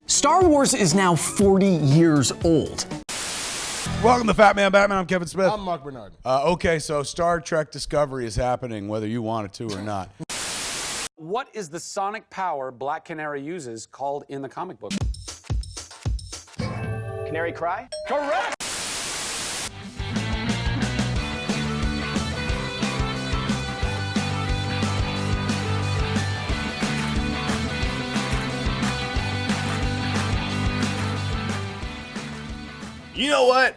Star Wars is now 40 years old. Welcome to Fat Man Batman. I'm Kevin Smith. I'm Mark Bernard. Okay, so Star Trek Discovery is happening, whether you want it to or not. What is the sonic power Black Canary uses called in the comic book? Canary cry? Correct! You know what?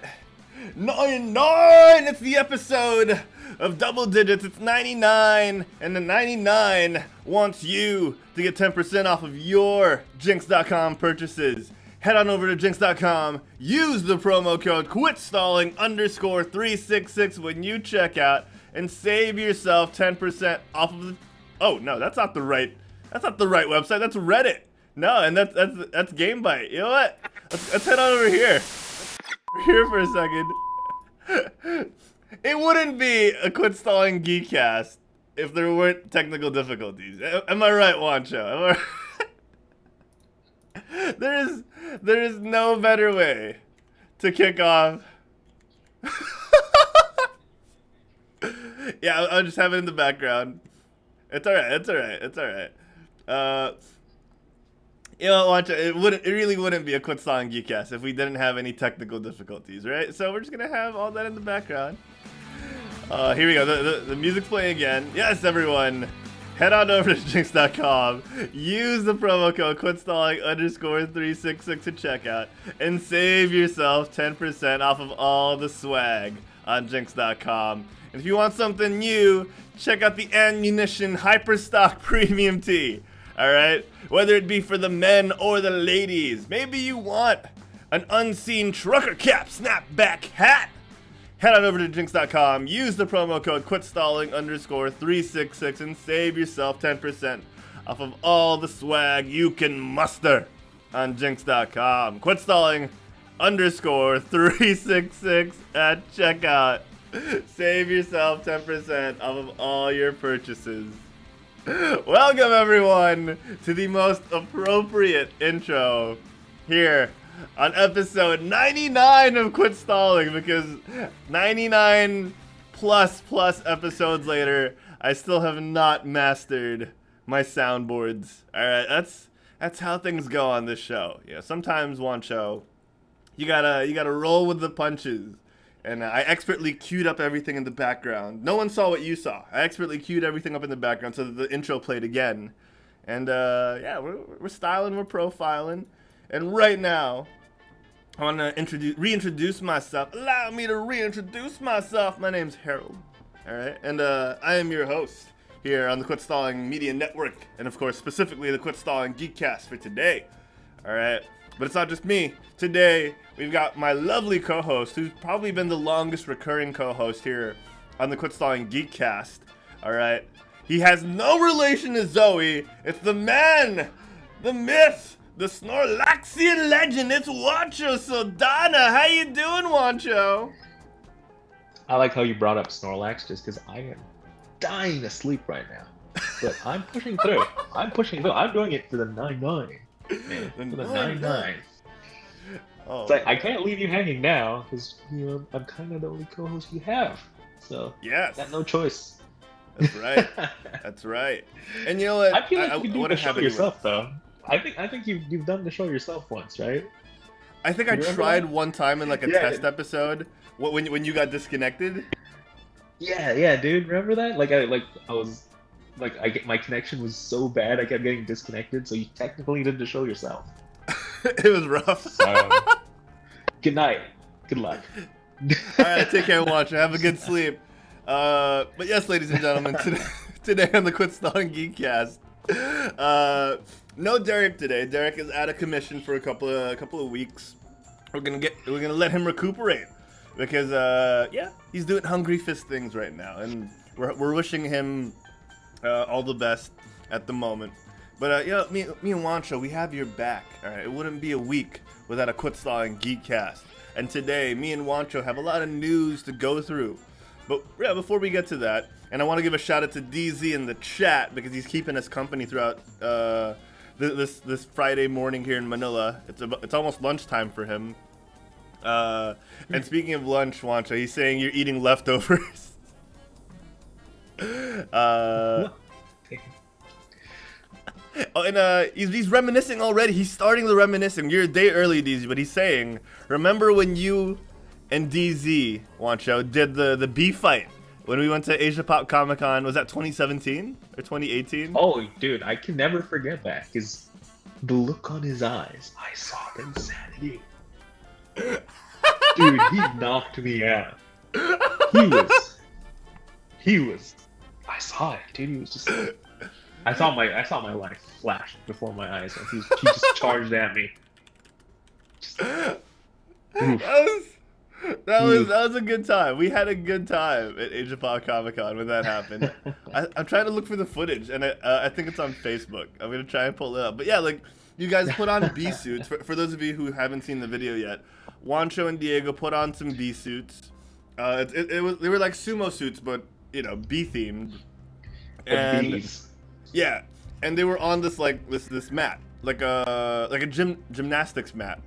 99! It's the episode of double digits. It's 99, and the 99 wants you to get 10% off of your Jinx.com purchases. Head on over to Jinx.com, use the promo code QUITSTALLING_366 when you check out, and save yourself 10% off of the... Oh, no, that's not the right website. That's Reddit. No, and that's GameBite. You know what? Let's head on over here. Here for a second. It wouldn't be a Quit Stalling Geekcast if there weren't technical difficulties. Am I right, Juancho? There is no better way to kick off. Yeah, I'll just have it in the background. It's alright. You know, Juancho, it really wouldn't be a Quit Stalling Geekcast if we didn't have any technical difficulties, right? So we're just gonna have all that in the background. Here we go. The music's playing again. Yes, everyone, head on over to Jinx.com. Use the promo code QUITSTALLING_366 to checkout, and save yourself 10% off of all the swag on Jinx.com. And if you want something new, check out the Ammunition Hyperstock Premium Tee. Alright? Whether it be for the men or the ladies. Maybe you want an unseen trucker cap snapback hat. Head on over to Jinx.com, use the promo code QUITSTALLING_366 and save yourself 10% off of all the swag you can muster on Jinx.com. QUITSTALLING_366 at checkout. Save yourself 10% off of all your purchases. Welcome everyone to the most appropriate intro here on episode 99 of Quit Stalling, because 99 plus episodes later, I still have not mastered my soundboards. Alright, that's how things go on this show. Yeah, sometimes one show, you gotta roll with the punches. And I expertly queued up everything in the background. No one saw what you saw. I expertly queued everything up in the background so that the intro played again. And yeah, we're styling, we're profiling. And right now, I want to reintroduce myself. Allow me to reintroduce myself. My name's Herald. All right, and I am your host here on the Quit Stalling Media Network, and of course, specifically the Quit Stalling Geekcast for today. All right. But it's not just me. Today, we've got my lovely co-host, who's probably been the longest recurring co-host here on the Quit Stalling Geekcast. Alright? He has no relation to Zoe. It's the man, the myth, the Snorlaxian legend. It's Juancho Saldana. How you doing, Juancho? I like how you brought up Snorlax, just because I am dying to sleep right now. But I'm pushing through. I'm doing it for the 9-9. Man, for the 9-9. Oh, it's like, I can't leave you hanging now, because, you know, I'm kind of the only co-host you have. So, yes. got no choice. That's right. That's right. And you know what? I feel like you can do the show yourself, though. I think you've done the show yourself once, right? I think I tried one time in like a test episode when you got disconnected. Yeah, dude. Remember that? My connection was so bad I kept getting disconnected, so you technically did the show yourself. It was rough. Good night. Good luck. Alright, take care, Watcher. Have a good sleep. But yes, ladies and gentlemen, today on the Quit Stalling Geekcast, no Derek today. Derek is out of commission for a couple of weeks. We're gonna let him recuperate because he's doing hungry fist things right now, and we're wishing him all the best at the moment. But me and Juancho, we have your back. All right, it wouldn't be a week without a Quit Stalling Geekcast. And today, me and Juancho have a lot of news to go through. But yeah, before we get to that, and I want to give a shout out to DZ in the chat because he's keeping us company throughout this Friday morning here in Manila. It's almost lunchtime for him. And speaking of lunch, Juancho, he's saying you're eating leftovers. Oh, and he's reminiscing already. He's starting the reminiscing. You're a day early, DZ, but he's saying, remember when you and DZ, Juancho, did the bee fight when we went to Asia Pop Comic Con? Was that 2017 or 2018? Oh, dude, I can never forget that because the look on his eyes. I saw the insanity. Dude, he knocked me out. He was. I saw it, dude. He was just. I saw my life flash before my eyes. And he just charged at me. That was a good time. We had a good time at Asia Pop Comic Con when that happened. I'm trying to look for the footage, and I think it's on Facebook. I'm gonna try and pull it up. But yeah, like you guys put on bee suits. For those of you who haven't seen the video yet, Juancho and Diego put on some bee suits. They were like sumo suits, but you know, bee themed. And bees. Yeah, and they were on this mat, like a gymnastics mat,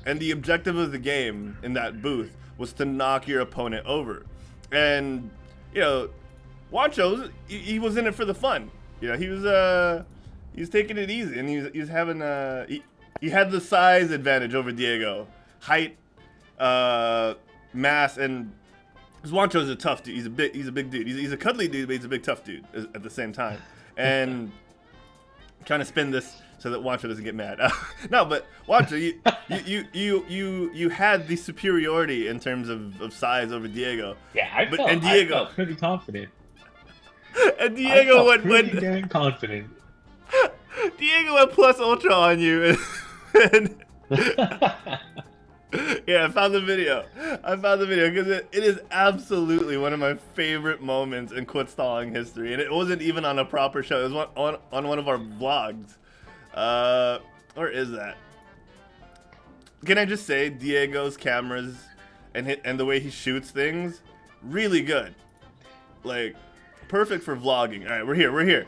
and the objective of the game in that booth was to knock your opponent over, and you know, Juancho, he was in it for the fun. You know, he was taking it easy, and he was having he had the size advantage over Diego, height, mass, and because Juancho's a tough dude. He's a big dude. He's a cuddly dude, but he's a big tough dude at the same time. And I'm trying to spin this so that Juancho doesn't get mad. No, but Juancho, you had the superiority in terms of size over Diego. Yeah, I felt pretty confident. And Diego went pretty damn confident. Diego went plus ultra on you, and yeah, I found the video because it is absolutely one of my favorite moments in quit stalling history, and it wasn't even on a proper show. It was on one of our vlogs. Or is that? Can I just say Diego's cameras and the way he shoots things, really good. Like perfect for vlogging. All right, we're here. We're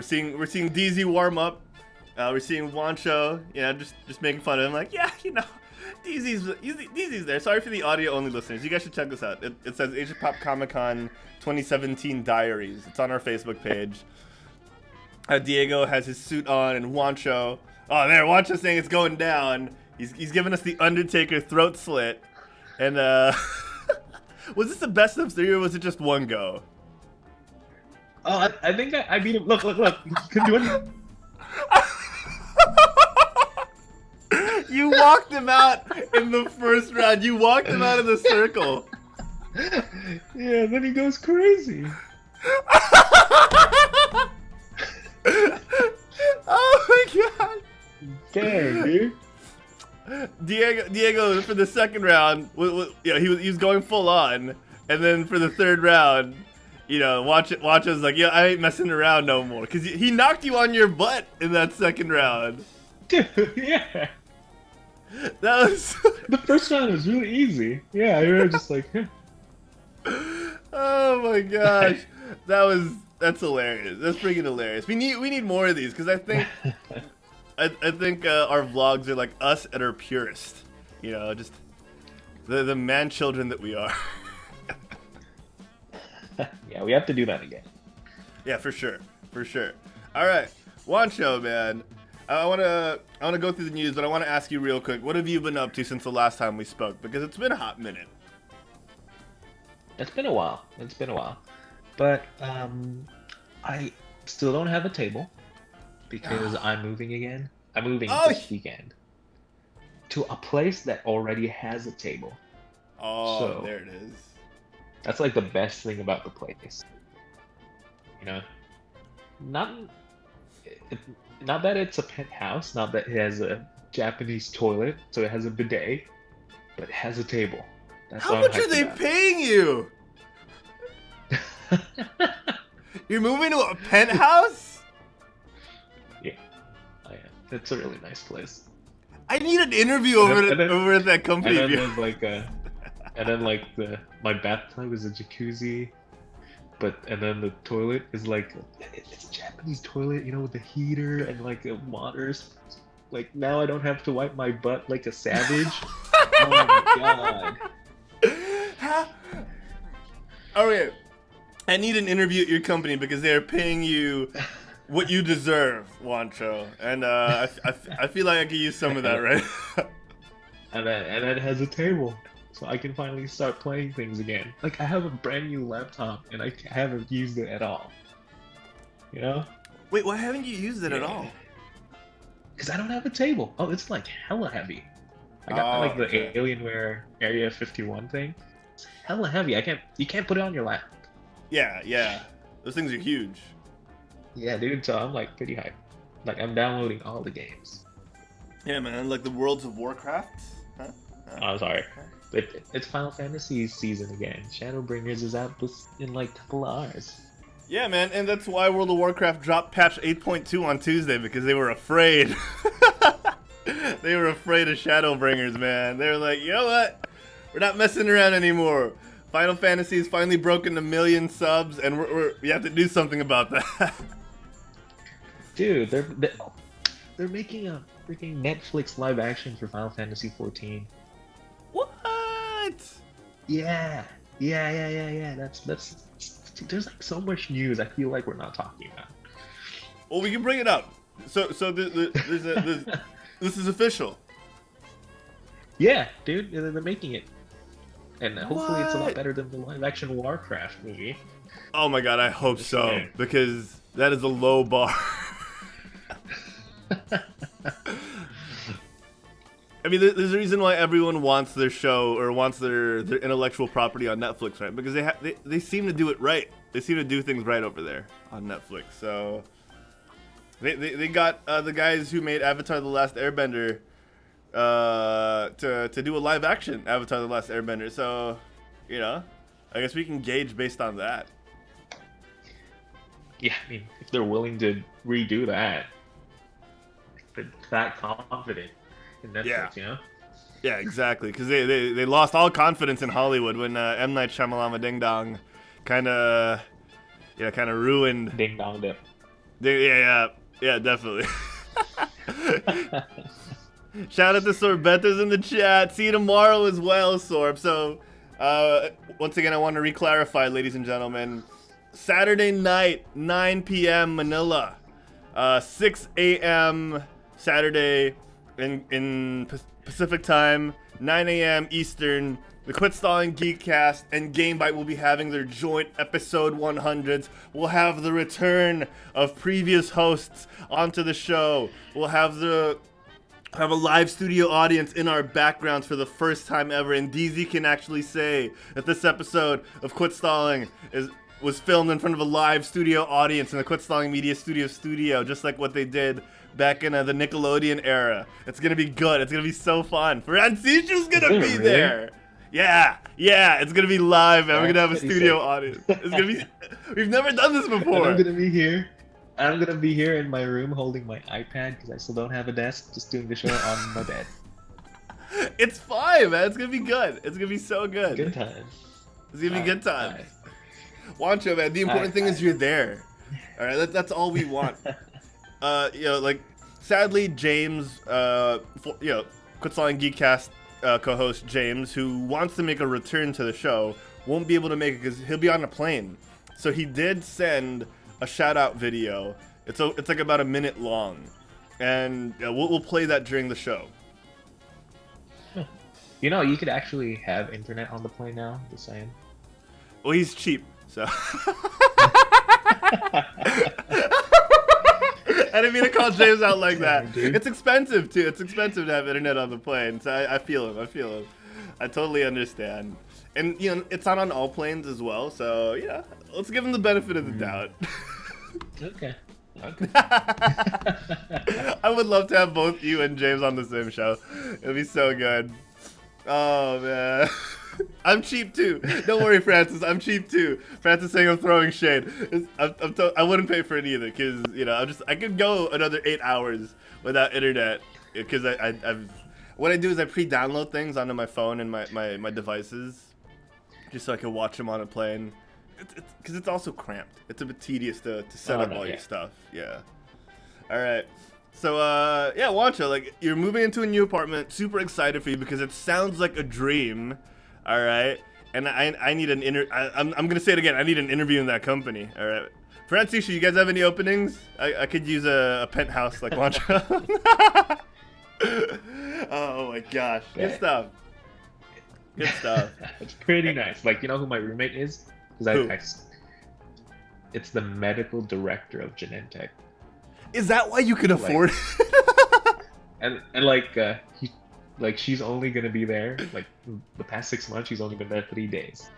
seeing DZ warm up. We're seeing Juancho, you know, just making fun of him. Like, yeah, you know. DZ's there. Sorry for the audio-only listeners. You guys should check this out. It says Asia Pop Comic Con 2017 Diaries. It's on our Facebook page. Diego has his suit on, and Juancho. Oh, there. Juancho's saying it's going down. He's giving us the Undertaker throat slit. And was this the best of 3 or was it just one go? Oh, I think I beat him. Look. He couldn't do anything. You walked him out in the first round. You walked him out of the circle. Yeah, then he goes crazy. Oh my god. Dang, dude. Diego for the second round, he was going full on, and then for the third round, you know, Juancho's like, yeah, I ain't messing around no more, because he knocked you on your butt in that second round. Dude, yeah. That was the first round was really easy. Yeah, you were just like, oh my gosh, that's hilarious. That's freaking hilarious. We need more of these because I think our vlogs are like us at our purest. You know, just the man children that we are. Yeah, we have to do that again. Yeah, for sure. All right, Juancho, man. I wanna go through the news, but I wanna ask you real quick. What have you been up to since the last time we spoke? Because it's been a hot minute. It's been a while. But I still don't have a table because I'm moving again. I'm moving this weekend to a place that already has a table. Oh, so there it is. That's like the best thing about the place. You know, not that it's a penthouse, not that it has a Japanese toilet, so it has a bidet, but it has a table. That's How much are they paying you? You're moving to a penthouse? Yeah, I am. It's a really nice place. I need an interview over at that company. And then there's like my bathtub is a jacuzzi. and then the toilet is like it's a Japanese toilet, you know, with the heater and like the waters. Like now I don't have to wipe my butt like a savage. Oh my god. Okay, I need an interview at your company because they are paying you what you deserve, Juancho, and I feel like I could use some of that, right? And it has a table, so I can finally start playing things again. Like I have a brand new laptop and I haven't used it at all. You know? Wait, why haven't you used it at all? Because I don't have a table. Oh, it's like hella heavy. I got like the Alienware Area 51 thing. It's hella heavy. You can't put it on your lap. Yeah. Those things are huge. Yeah, dude. So I'm like pretty hyped. Like I'm downloading all the games. Yeah, man. Like the Worlds of Warcraft. Huh? Oh, sorry. It's Final Fantasy season again. Shadowbringers is out in like a couple of hours. Yeah, man, and that's why World of Warcraft dropped patch 8.2 on Tuesday, because they were afraid. They were afraid of Shadowbringers, man. They were like, you know what? We're not messing around anymore. Final Fantasy's finally broken 1 million subs, and we have to do something about that. Dude, they're making a freaking Netflix live action for Final Fantasy 14. What? Yeah. That's there's like so much news I feel like we're not talking about. Well, we can bring it up. So this is official. Yeah, dude, they're making it. And hopefully it's a lot What? better than the live action Warcraft movie. Oh my god, I hope so, because that is a low bar. I mean, there's a reason why everyone wants their show or wants their intellectual property on Netflix, right? Because they seem to do it right. They seem to do things right over there on Netflix. So they got the guys who made Avatar: The Last Airbender to do a live action Avatar: The Last Airbender. So, you know, I guess we can gauge based on that. Yeah, I mean, if they're willing to redo that, if they're that confident in Netflix, you know? Yeah, exactly. Because they lost all confidence in Hollywood when M. Night Shyamalan Ding Dong kind of ruined. Ding Dong Dip. Yeah, definitely. Shout out to Sorbetas in the chat. See you tomorrow as well, Sorb. So, once again, I want to re-clarify, ladies and gentlemen. Saturday night, 9 p.m. Manila. 6 a.m. Saturday in Pacific time, 9 a.m. Eastern. The Quit Stalling Geekcast and Gamebite will be having their joint episode 100s. We'll have the return of previous hosts onto the show. We'll have a live studio audience in our backgrounds for the first time ever, and DZ can actually say that this episode of Quit Stalling was filmed in front of a live studio audience in the Quit Stalling Media Studio, just like what they did back in the Nickelodeon era. It's gonna be good. It's gonna be so fun. Francisco's gonna be there. Yeah, it's gonna be live, and we're gonna have a studio audience. It's gonna be. We've never done this before. I'm gonna be here. I'm gonna be here in my room holding my iPad because I still don't have a desk, just doing the show on my bed. It's fine, man. It's gonna be good. It's gonna be so good. Good times. It's gonna be good times. Juancho, man, the important thing is you're there. All right, that's all we want. Like, sadly, James, Quit Stalling Geekcast co-host James, who wants to make a return to the show, won't be able to make it because he'll be on a plane. So he did send a shout-out video. It's like about a minute long, and we'll play that during the show. You know, you could actually have internet on the plane now. Just saying. Well, he's cheap, so. I didn't mean to call James out like that. It's expensive too. It's expensive to have internet on the plane. So I feel him. I totally understand. And it's not on all planes as well. So let's give him the benefit of the doubt. Okay. I would love to have both you and James on the same show. It'd be so good. Oh man. I'm cheap too. Don't worry, Francis. I'm cheap too. Francis saying I'm throwing shade. I wouldn't pay for it either because I could go another 8 hours without internet because what I do is I pre-download things onto my phone and my devices just so I can watch them on a plane because it's also cramped. It's a bit tedious to set up all your stuff. Yeah. All right. So yeah, Juancho, like you're moving into a new apartment. Super excited for you because it sounds like a dream. All right. And I need an I'm gonna say it again. I need an interview in that company. All right. Francisca, you guys have any openings? I could use a penthouse like Juancho. Oh my gosh. Good stuff. Good stuff. It's pretty nice. Like, you know who my roommate is? Because it's the medical director of Genentech. Is that why you can afford it? and she's only gonna be there like the past 6 months. She's only been there 3 days.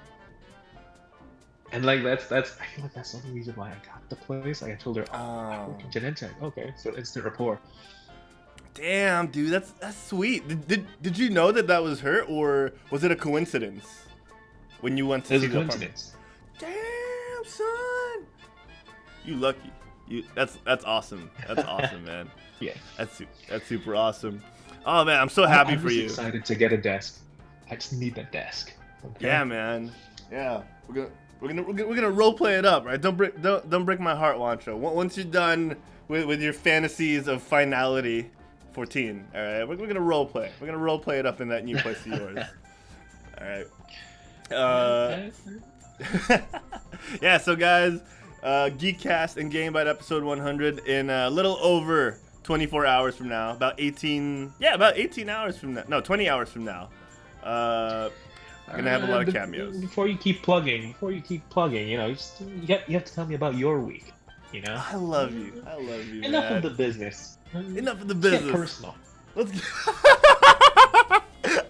And like that's I feel like that's the only reason why I got the place. Like I told her, I work in Genentech. Okay, so instant rapport. Damn, dude, that's sweet. Did you know that was her, or was it a coincidence when you went to see the apartment? Damn, son, you lucky. That's awesome. That's awesome, man. Yeah, that's super awesome. Oh man, I'm so happy for you. I'm excited to get a desk. I just need that desk. Okay? Yeah, man. Yeah, we're gonna role play it up, right? Don't break my heart, Juancho. Once you're done with your fantasies of finality. 14. All right, we're gonna role play. We're gonna role play it up in that new place of yours. All right. Yeah. So guys, Geekcast and Game Bite episode 100 in a little over 24 hours from now. About 18 hours from now. No, 20 hours from now. Gonna have a lot of cameos. Before you keep plugging, you know, you have to tell me about your week. You know. I love you. Enough of the business. Enough of the business. Get personal. Let's get...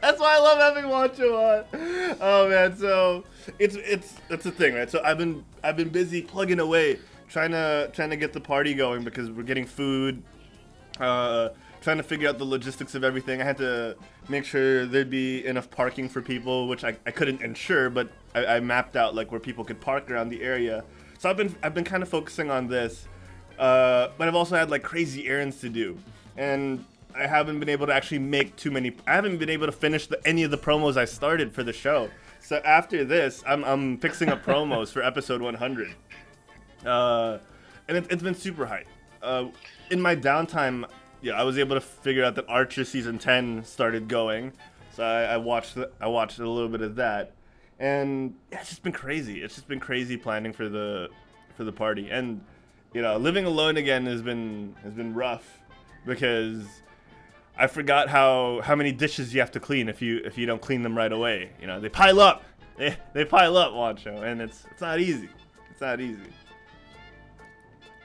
That's why I love having Juancho on. Oh man, so that's the thing, right? So I've been busy plugging away, trying to get the party going because we're getting food, trying to figure out the logistics of everything. I had to make sure there'd be enough parking for people, which I couldn't ensure, but I mapped out like where people could park around the area. So I've been kind of focusing on this. But I've also had like crazy errands to do, and I haven't been able to actually make too many. I haven't been able to finish any of the promos I started for the show. So after this, I'm fixing up promos for episode 100, and it's been super hype. In my downtime, I was able to figure out that Archer season 10 started going, so I watched a little bit of that, and yeah, it's just been crazy. It's just been crazy planning for the party. And you know, living alone again has been rough because I forgot how many dishes you have to clean if you don't clean them right away. You know, they pile up. They pile up, Juancho, and it's not easy. It's not easy.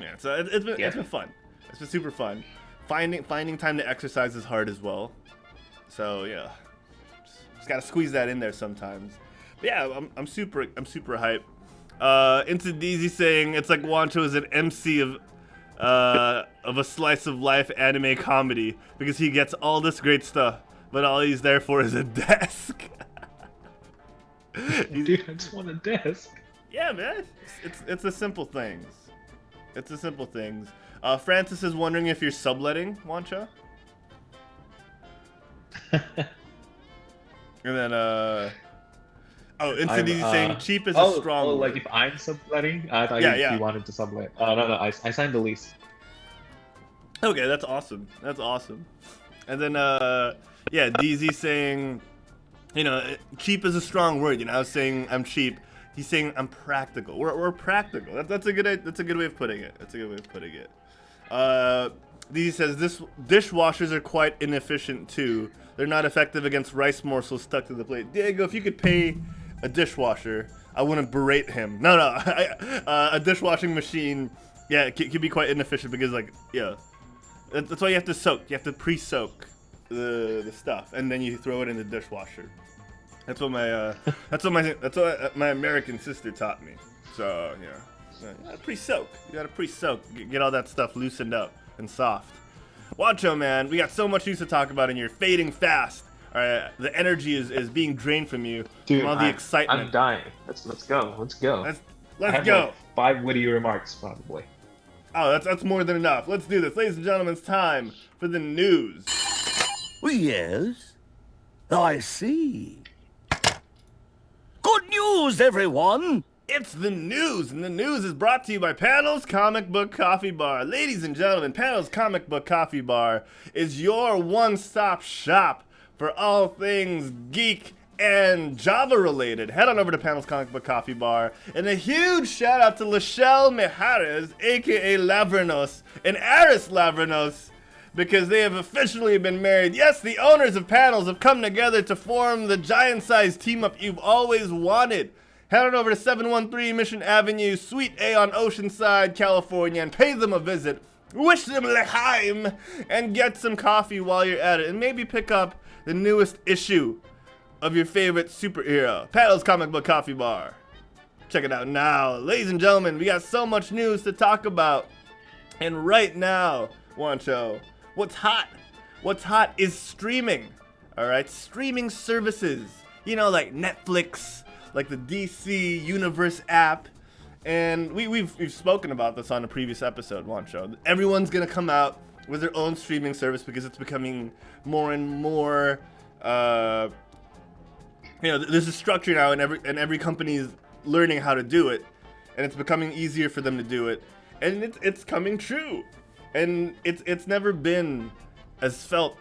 Yeah, so it's been fun. It's been super fun. Finding time to exercise is hard as well. So yeah, just gotta squeeze that in there sometimes. But yeah, I'm super hyped. Into DZ saying it's like Juancho is an MC of a slice of life anime comedy because he gets all this great stuff, but all he's there for is a desk. Dude, I just want a desk. Yeah, man. It's the simple things. It's the simple things. Francis is wondering if you're subletting, Juancho. And then Insidi's saying cheap is a strong word. Like if I'm subletting? I thought you wanted to sublet. No, I signed the lease. Okay, that's awesome. That's awesome. And then, DZ saying, you know, cheap is a strong word. You know, I was saying I'm cheap. He's saying I'm practical. We're practical. That's a good way of putting it. That's a good way of putting it. DZ says dishwashers are quite inefficient too. They're not effective against rice morsels stuck to the plate. Diego, if you could pay a dishwasher, I wouldn't berate him. No, a dishwashing machine, it can be quite inefficient because, like, that's why you have to soak. You have to pre-soak the stuff, and then you throw it in the dishwasher. That's what my American sister taught me. So you gotta pre-soak. You gotta pre-soak. Get all that stuff loosened up and soft. Juancho, man, we got so much news to talk about, and you're fading fast. All right, the energy is being drained from you. Dude, from all the excitement. I'm dying. Let's go. Let's go. Let's go. Like 5 witty remarks, probably. Oh, that's more than enough. Let's do this, ladies and gentlemen. It's time for the news. Yes, I see. Good news, everyone. It's the news, and the news is brought to you by Panels Comic Book Coffee Bar. Ladies and gentlemen, Panels Comic Book Coffee Bar is your one-stop shop for all things geek and Java related. Head on over to Panels Comic Book Coffee Bar, and a huge shout out to Lachelle Mejares, aka Lavranos, and Aris Lavranos, because they have officially been married. Yes, the owners of Panels have come together to form the giant-sized team-up you've always wanted. Head on over to 713 Mission Avenue, Suite A on Oceanside, California, and pay them a visit. Wish them l'chaim, and get some coffee while you're at it, and maybe pick up the newest issue of your favorite superhero, Panels Comic Book Coffee Bar. Check it out now. Ladies and gentlemen, we got so much news to talk about. And right now, Juancho, what's hot? What's hot is streaming. All right, streaming services. You know, like Netflix, like the DC Universe app. And we've spoken about this on a previous episode, Juancho. Everyone's gonna come out with their own streaming service because it's becoming more and more, there's a structure now, and every company is learning how to do it, and it's becoming easier for them to do it, and it's coming true, and it's never been as felt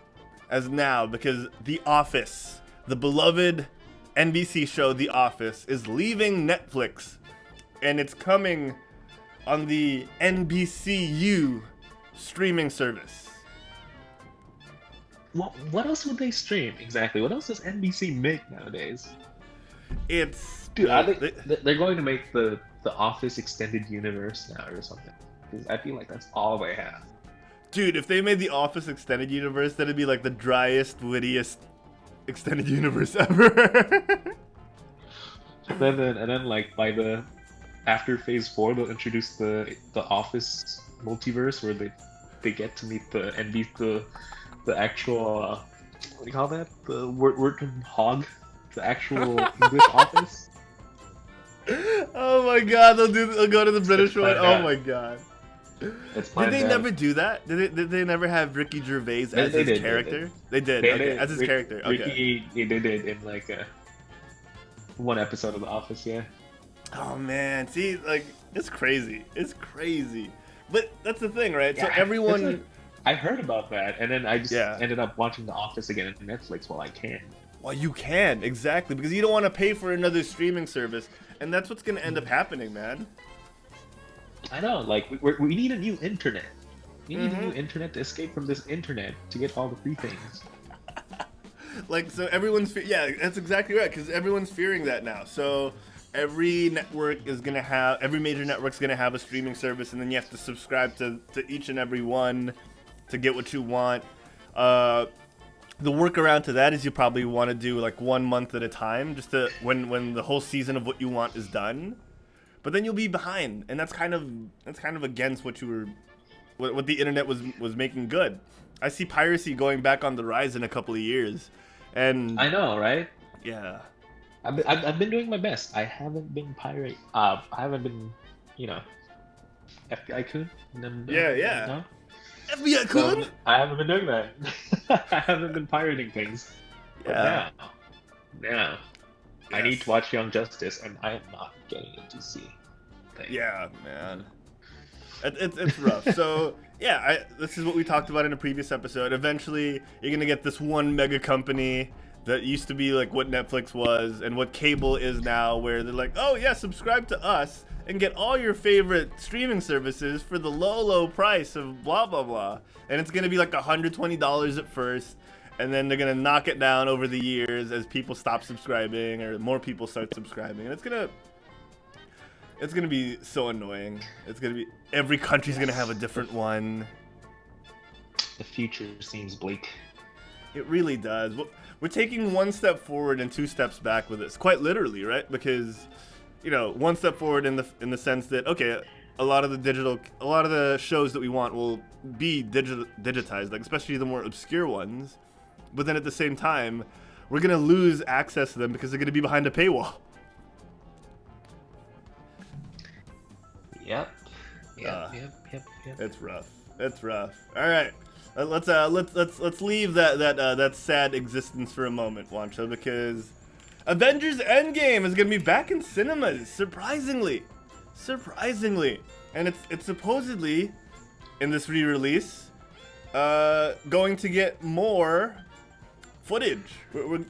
as now, because The Office, the beloved NBC show The Office, is leaving Netflix, and it's coming on the NBCU streaming service. What else would they stream exactly? What else does NBC make nowadays? It's Dude, they're going to make the Office extended universe now or something. Because I feel like that's all they have. Dude, if they made the Office extended universe, that'd be like the driest, wittiest extended universe ever. and then like after Phase 4, they'll introduce the Office multiverse where they get to meet the actual what do you call that? The working hog, the actual English Office. Oh my God, they'll go to the British one. Oh my God. Did they never do that? Did they never have Ricky Gervais as his character? They did. Okay, as his character. Okay. Ricky, they did in like one episode of The Office, yeah. Oh man, see, like it's crazy. It's crazy. But that's the thing, right? Yeah, so everyone. I heard about that, and then I just ended up watching The Office again on Netflix while I can. Well, you can, exactly, because you don't want to pay for another streaming service, and that's what's going to end up happening, man. I know, like, we need a new internet. We need a new internet to escape from this internet to get all the free things. Like, so everyone's, that's exactly right, because everyone's fearing that now. So every network is going to have, every major network's going to have a streaming service, and then you have to subscribe to each and every one to get what you want. The workaround to that is you probably want to do like 1 month at a time, just to when the whole season of what you want is done. But then you'll be behind, and that's kind of against what what the internet was making good. I see piracy going back on the rise in a couple of years, and I know, right? Yeah, I've been doing my best. I haven't been pirate. I haven't been, FBI coon. Yeah. No? FBI coon? I haven't been doing that. I haven't been pirating things. Yeah. But now, I need to watch Young Justice, and I am not getting into see. Yeah, man. It's rough. So, this is what we talked about in a previous episode. Eventually, you're going to get this one mega company that used to be like what Netflix was and what cable is now, where they're like, oh, yeah, subscribe to us and get all your favorite streaming services for the low price of blah, blah, blah. And it's going to be like $120 at first, and then they're going to knock it down over the years as people stop subscribing or more people start subscribing. And it's going to be so annoying. It's going to be, every country's going to have a different one. The future seems bleak. It really does. We're taking 1 step forward and 2 steps back with this, quite literally, right? Because, 1 step forward in the sense that, okay, a lot of the shows that we want will be digitized, like especially the more obscure ones. But then at the same time, we're gonna lose access to them because they're gonna be behind a paywall. Yep. It's rough. All right, let's leave that sad existence for a moment, Juancho, because Avengers Endgame is gonna be back in cinemas, surprisingly, and it's supposedly in this re-release going to get more footage.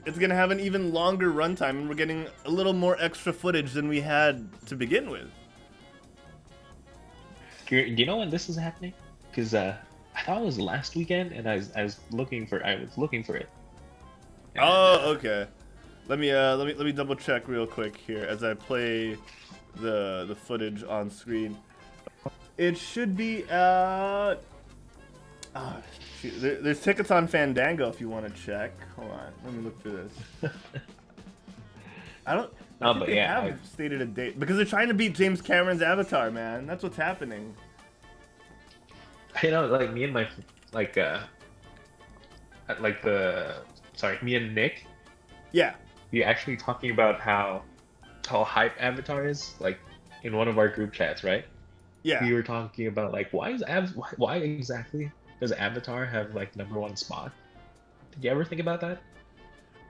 It's gonna have an even longer runtime, and we're getting a little more extra footage than we had to begin with. Do you know when this is happening? Because I thought it was last weekend, and I was looking for it. Oh, okay. Let me double check real quick here as I play the footage on screen. It should be out. Oh shoot! There's tickets on Fandango if you want to check. Hold on, let me look through this. I don't. I think they have stated a date because they're trying to beat James Cameron's Avatar, man. That's what's happening. You know, like me and my me and Nick. Yeah. We actually talking about how hype Avatar is, like in one of our group chats, right? Yeah. We were talking about like why exactly does Avatar have like #1 spot? Did you ever think about that?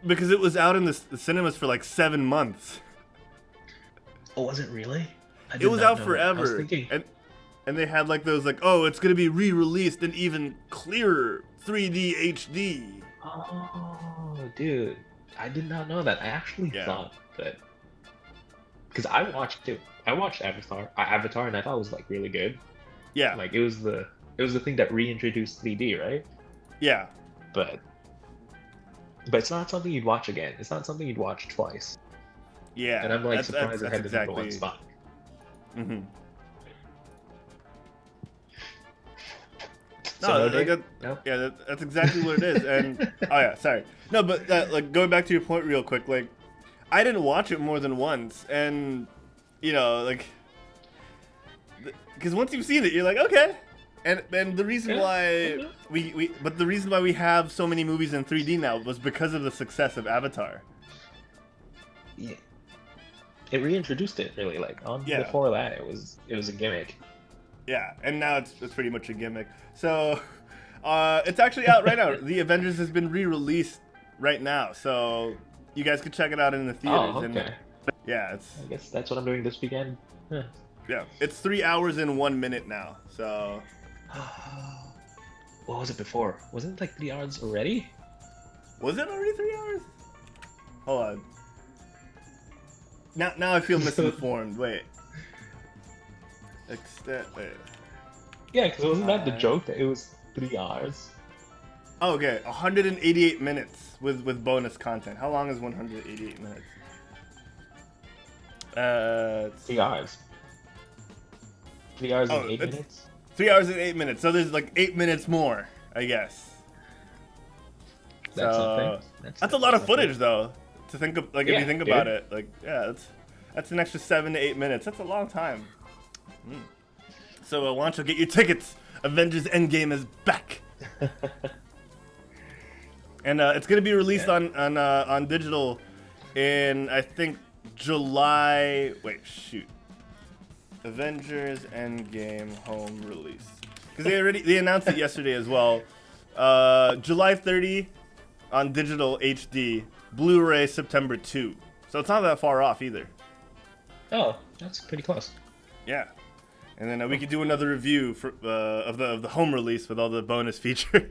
Because it was out in the cinemas for like 7 months. Oh, was it really? It was out forever. And they had like those like, oh, it's gonna be re-released in even clearer 3D HD. Oh, dude, I did not know that. I actually thought that because I watched it. I watched Avatar, and I thought it was like really good. Yeah, like it was the thing that reintroduced 3D, right? Yeah, but it's not something you'd watch again. It's not something you'd watch twice. Yeah, and I'm like surprised it had the exactly. #1 spot. Mm-hmm. So no? Yeah, that's exactly what it is. And oh yeah, sorry. No, but like going back to your point real quick, like I didn't watch it more than once, and you know, like because once you've seen it, you're like, okay. And the reason why the reason why we have so many movies in 3D now was because of the success of Avatar. Yeah. It reintroduced it really. Like before that, it was a gimmick. Yeah, and now it's pretty much a gimmick. So, it's actually out right now. The Avengers has been re-released right now, so you guys can check it out in the theaters. Oh, okay. And, yeah, I guess that's what I'm doing this weekend. Huh. Yeah, it's 3 hours and 1 minute now. So, what was it before? Wasn't it like 3 hours already? Was it already 3 hours? Hold on. Now I feel misinformed. Wait. Wait. Yeah, because wasn't that the joke that it was 3 hours? Oh, okay, 188 minutes with bonus content. How long is 188 minutes? 3 hours. 3 hours and 8 minutes? 3 hours and 8 minutes. So there's like 8 minutes more, I guess. That's something. That's a lot of footage, though. To think of, like, if you think about it, like, yeah, that's an extra 7 to 8 minutes. That's a long time. So, Juancho, get your tickets. Avengers Endgame is back. And it's gonna be released on digital in, I think, July. Wait, shoot. Avengers Endgame home release, because they announced it yesterday as well. July 30 on digital HD, Blu-ray September 2. So it's not that far off either. Oh, that's pretty close. Yeah, and then we could do another review for of the home release with all the bonus features.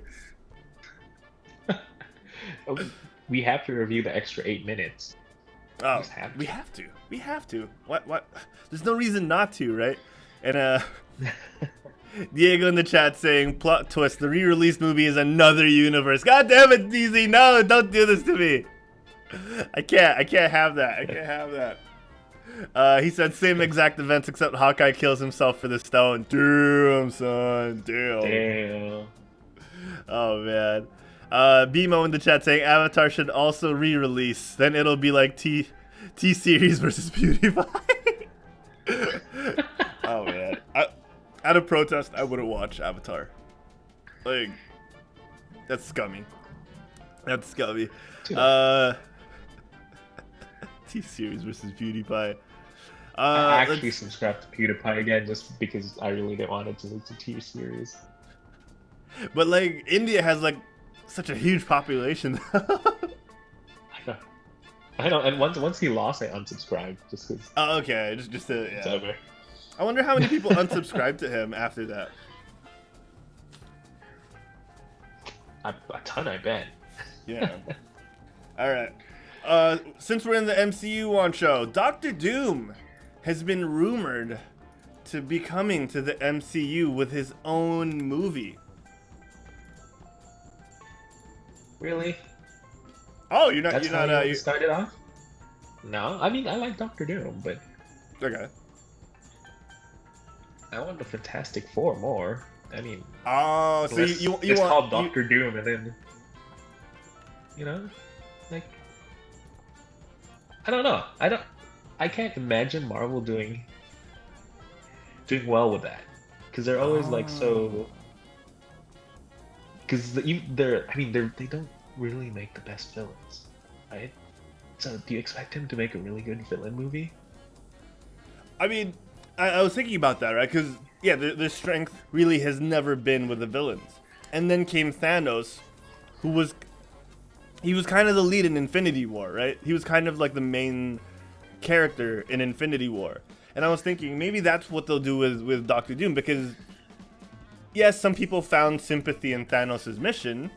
We have to review the extra 8 minutes. Oh, we have to. What? There's no reason not to, right? And Diego in the chat saying, plot twist, the re-released movie is another universe. God damn it, DZ, no, don't do this to me. I can't have that. He said same exact events except Hawkeye kills himself for the stone. Damn, son. Damn. Oh, man. BMO in the chat saying Avatar should also re-release. Then it'll be like T-Series versus PewDiePie. Oh, man. Out of protest, I wouldn't watch Avatar. Like, that's scummy. T-Series versus PewDiePie. I actually subscribed to PewDiePie again just because I really didn't want it to look to T-Series. But, like, India has, like, such a huge population. I know. I know, and once he lost, I unsubscribed just because Oh, okay, just to, it's yeah. over. I wonder how many people unsubscribed to him after that. A ton, I bet. Yeah. All right. Since we're in the MCU Juancho, Doctor Doom has been rumored to be coming to the MCU with his own movie. Really? Oh, you're not. That's You're how not. you started off? No, I mean I like Doctor Doom, but Okay. I want the Fantastic Four more. I mean, Oh, so you it's want called Doctor Doom, and then like I don't know. I can't imagine Marvel doing well with that because they're always like so. Because they don't really make the best villains, right? So do you expect him to make a really good villain movie? I mean, I was thinking about that, right? Because yeah, the strength really has never been with the villains, and then came Thanos, who was kind of the lead in Infinity War, right? He was kind of like the main character in Infinity War, and I was thinking maybe that's what they'll do with Doctor Doom, because yes, some people found sympathy in Thanos' mission,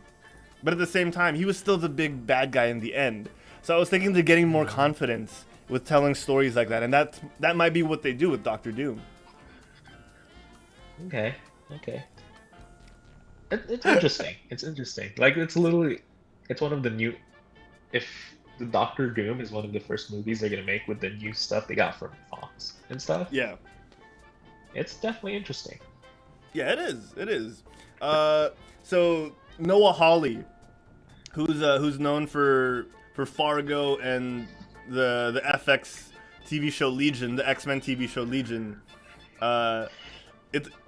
but at the same time, he was still the big bad guy in the end. So I was thinking they're getting more confidence with telling stories like that, and that might be what they do with Doctor Doom. Okay. It's interesting. It's interesting. Like it's one of the new. If the Doctor Doom is one of the first movies they're gonna make with the new stuff they got from Fox and stuff. Yeah. It's definitely interesting. Yeah, it is. It is. So Noah Hawley, who's known for Fargo and the FX TV show Legion, the X-Men TV show Legion.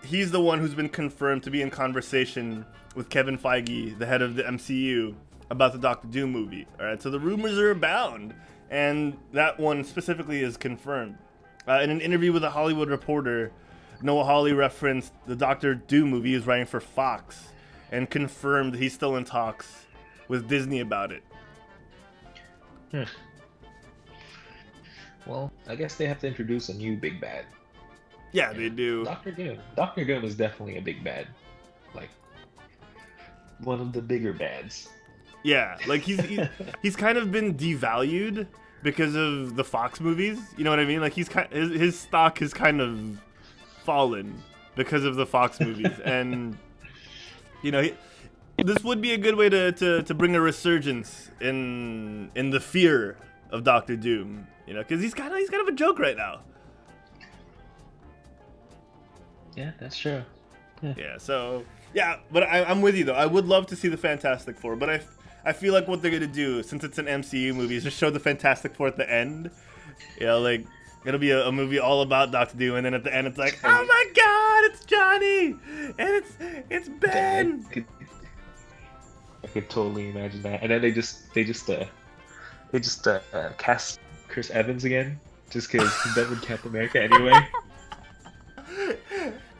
He's the one who's been confirmed to be in conversation with Kevin Feige, the head of the MCU, about the Doctor Doom movie. All right, so the rumors are abound, and that one specifically is confirmed. In an interview with a Hollywood Reporter, Noah Hawley referenced the Doctor Doom movie he was writing for Fox, and confirmed he's still in talks with Disney about it. Well, I guess they have to introduce a new big bad. Yeah, they do. Doctor Doom is definitely a big bad, like one of the bigger bads. Yeah, like he's kind of been devalued because of the Fox movies. You know what I mean? Like his stock has kind of fallen because of the Fox movies, and this would be a good way to bring a resurgence in the fear of Doctor Doom. Because he's kind of a joke right now. Yeah, that's true. Yeah. So yeah, but I'm with you though. I would love to see the Fantastic Four, but I feel like what they're gonna do, since it's an MCU movie, is just show the Fantastic Four at the end. Like it'll be a movie all about Doctor Doom, and then at the end it's like, oh my God, it's Johnny, and it's Ben. I could totally imagine that, and then they just cast Chris Evans again, just because he's done with Captain America anyway.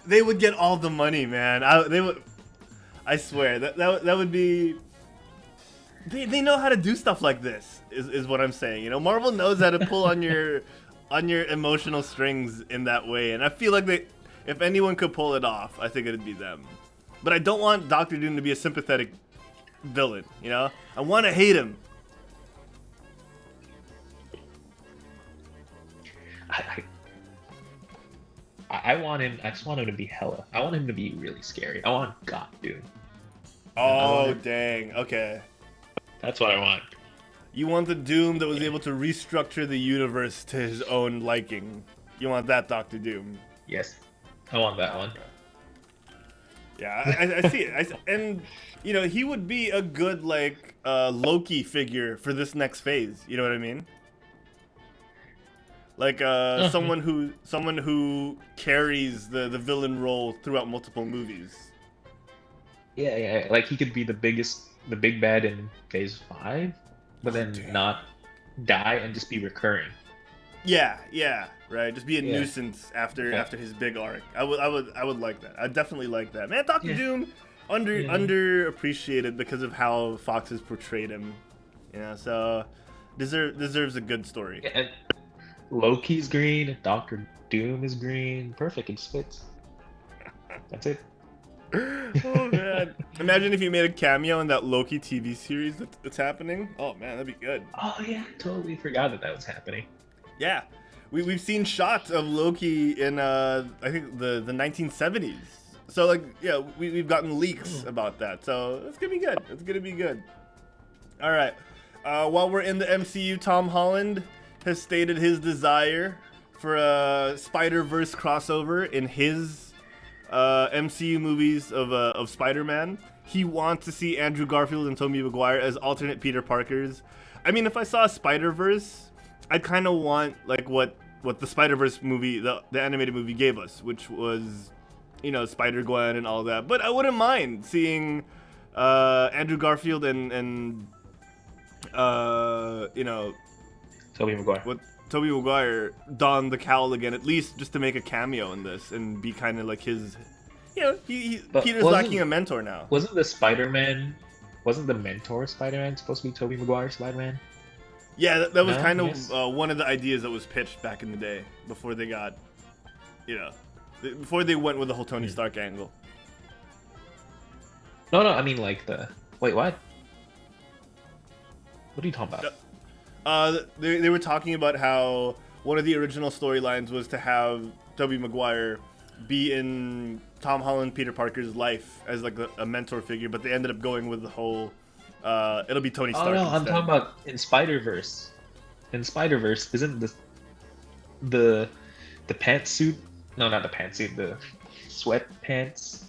They would get all the money, man. I swear that would be. They know how to do stuff like this. Is what I'm saying. Marvel knows how to pull on your emotional strings in that way, and I feel like if anyone could pull it off, I think it'd be them. But I don't want Doctor Doom to be a sympathetic villain. I want to hate him. I just want him to be hella. I want him to be really scary. I want God Doom. Oh, dang. Okay. That's what I want. You want the Doom that was able to restructure the universe to his own liking. You want that Doctor Doom. Yes. I want that one. Yeah, I see it. And, he would be a good, Loki figure for this next phase. You know what I mean? Like someone who carries the villain role throughout multiple movies. Yeah. Like he could be the big bad in Phase 5, but then not die and just be recurring. Yeah, right. Just be a nuisance after his big arc. I would like that. I definitely like that. Man, Doctor Doom underappreciated because of how Fox has portrayed him. So deserves a good story. And Loki's green. Doctor Doom is green. Perfect. It fits. That's it. Oh man! Imagine if you made a cameo in that Loki TV series that's happening. Oh man, that'd be good. Oh yeah, totally forgot that was happening. Yeah, we've seen shots of Loki in I think the 1970s. So like yeah, we've gotten leaks about that. So it's gonna be good. It's gonna be good. All right. While we're in the MCU, Tom Holland has stated his desire for a SpiderVerse crossover in his MCU movies of Spider-Man. He wants to see Andrew Garfield and Tobey Maguire as alternate Peter Parkers. I mean, if I saw a Spider-Verse, I'd kind of want like what the Spider-Verse movie, the animated movie gave us, which was, you know, Spider-Gwen and all that. But I wouldn't mind seeing Andrew Garfield and you know, Tobey Maguire. what Tobey Maguire don the cowl again, at least just to make a cameo in this and be kind of like his, you know, But Peter's lacking a mentor now. Wasn't the mentor Spider-Man supposed to be Tobey Maguire Spider-Man? Yeah, that was No? kind of Yes. one of the ideas that was pitched back in the day before they got, you know, before they went with the whole Tony Stark angle. No, I mean like the. Wait, what? What are you talking about? They were talking about how one of the original storylines was to have Tobey Maguire be in Tom Holland, Peter Parker's life as like a mentor figure, but they ended up going with the whole it'll be Tony Stark. Oh no, I'm instead. talking about in SpiderVerse. In SpiderVerse, isn't the pantsuit? No, not the pantsuit. The sweatpants.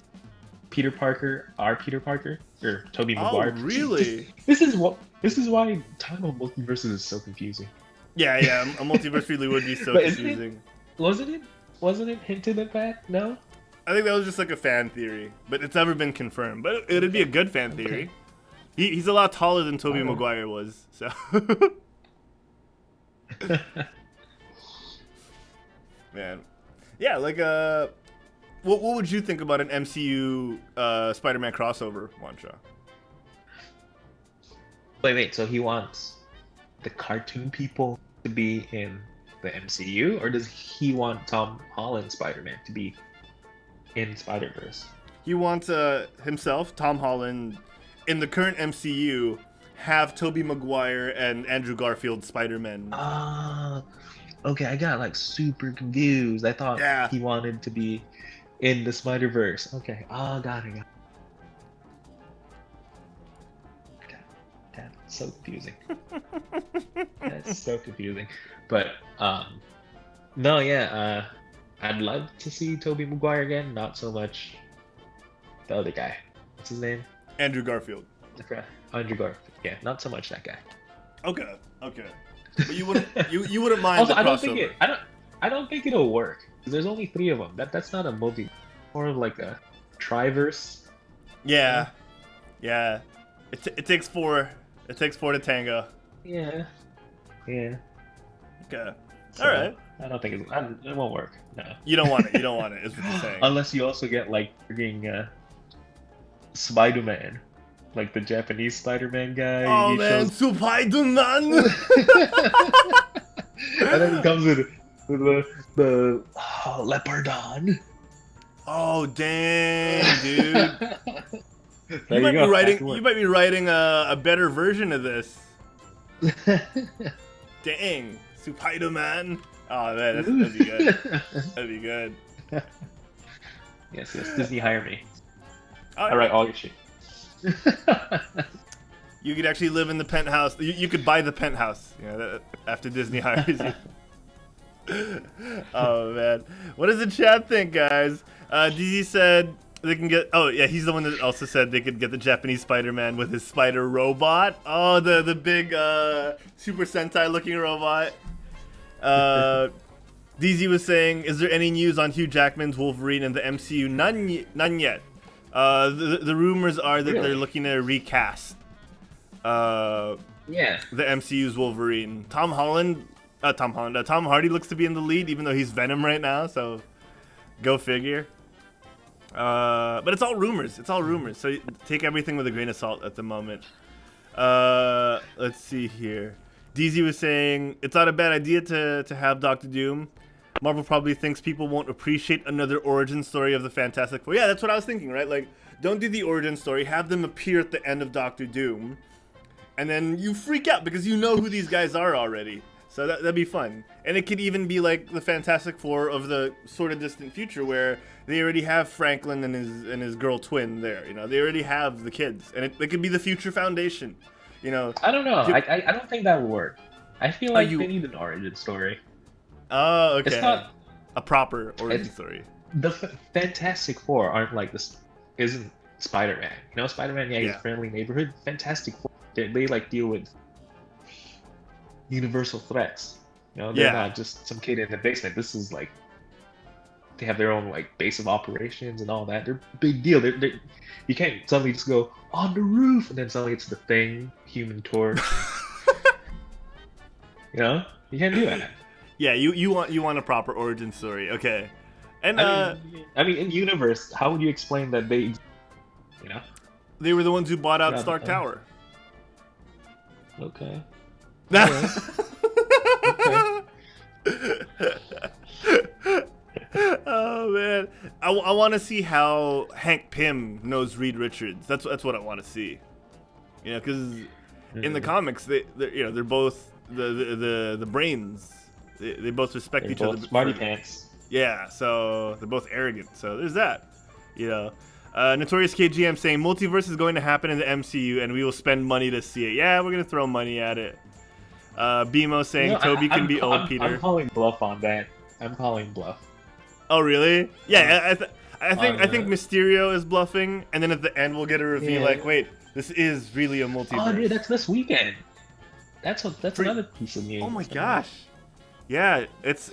Peter Parker, Peter Parker, or Tobey Maguire. Oh, really? This is why talking about multiverses is so confusing. Yeah, a multiverse really would be so But isn't it- confusing. Wasn't it hinted at that? No. I think that was just like a fan theory, but it's never been confirmed. But it'd be a good fan theory. He's a lot taller than Tobey Maguire was, so. Man, yeah, like what would you think about an MCU Spider-Man crossover, Juancho? Wait. So he wants the cartoon people to be in the MCU, or does he want Tom Holland Spider-Man to be in Spider-Verse? He wants himself, Tom Holland, in the current MCU, have Tobey Maguire and Andrew Garfield Spider-Man. Okay, I got like super confused. I thought Yeah. he wanted to be in the Spider-Verse. Okay, got it. That's so confusing. That's so confusing. But no, yeah, I'd love to see Tobey Maguire again. Not so much the other guy. What's his name? Andrew Garfield. Andrew Garfield. Yeah, not so much that guy. Okay. But you wouldn't mind Also, the I don't crossover. think I don't think it'll work. There's only 3 of them. That's not a multi. More of like a triverse. Yeah. It takes 4. It takes 4 to tango. Yeah. Okay. So, All right. I don't think it won't work. No. You don't want it. Is what you're saying. Unless you also get like freaking Spider-Man, like the Japanese Spider-Man guy. Oh He man, shows- Spider-Man. and then he comes with the Leopardon. Oh dang, dude. There You might go. be writing. That could You might be writing a better version of this. Dang, Spider-Man. Oh man, that'd be good. That'd be good. Yes, Disney hire me. All I write all your shit. You could actually live in the penthouse. You could buy the penthouse. After Disney hires you. Oh man, what does the chat think, guys? DZ said they can get. Oh yeah, he's the one that also said they could get the Japanese Spider-Man with his spider robot. Oh, the big Super Sentai looking robot. DZ was saying, is there any news on Hugh Jackman's Wolverine in the MCU? None yet. The rumors are that they're looking to recast Yeah. the MCU's Wolverine. Tom Hardy looks to be in the lead, even though he's Venom right now, so go figure. But it's all rumors. So take everything with a grain of salt at the moment. Let's see here. DZ was saying it's not a bad idea to have Doctor Doom. Marvel probably thinks people won't appreciate another origin story of the Fantastic Four. Yeah, that's what I was thinking, right? Like, don't do the origin story. Have them appear at the end of Doctor Doom. And then you freak out because you know who these guys are already. So that'd be fun. And it could even be like the Fantastic Four of the sort of distant future where they already have Franklin and his girl twin there. You know, they already have the kids. And it could be the Future Foundation. You know. I don't know. I don't think that would work. I feel like they need an origin story. Oh, okay. It's not a proper origin story. The Fantastic Four aren't like this. Isn't Spider-Man? You know, Spider-Man, he's a friendly neighborhood. Fantastic Four, they like deal with universal threats. You know, they're not just some kid in the basement. This is like they have their own like base of operations and all that. They're a big deal. You can't suddenly just go on the roof and then suddenly it's the Thing, Human Torch. You know, you can't do that. Yeah, you want a proper origin story, okay? And I mean, in universe, how would you explain that they, you know, they were the ones who bought out Stark Tower? Okay. Okay. Oh man, I want to see how Hank Pym knows Reed Richards. That's what I want to see. You know, because in the comics, they're both the brains. They both respect each other. Smarty pants. Yeah, so they're both arrogant. So there's that. You know, Notorious KGM saying Multiverse is going to happen in the MCU, and we will spend money to see it. Yeah, we're gonna throw money at it. BMO saying Toby can be old Peter. I'm calling bluff on that. I'm calling bluff. Oh really? Yeah, I think Mysterio is bluffing, and then at the end we'll get a reveal like, wait, this is really a multiverse. Oh, dude, that's this weekend. That's another piece of news. Oh my gosh. Yeah, it's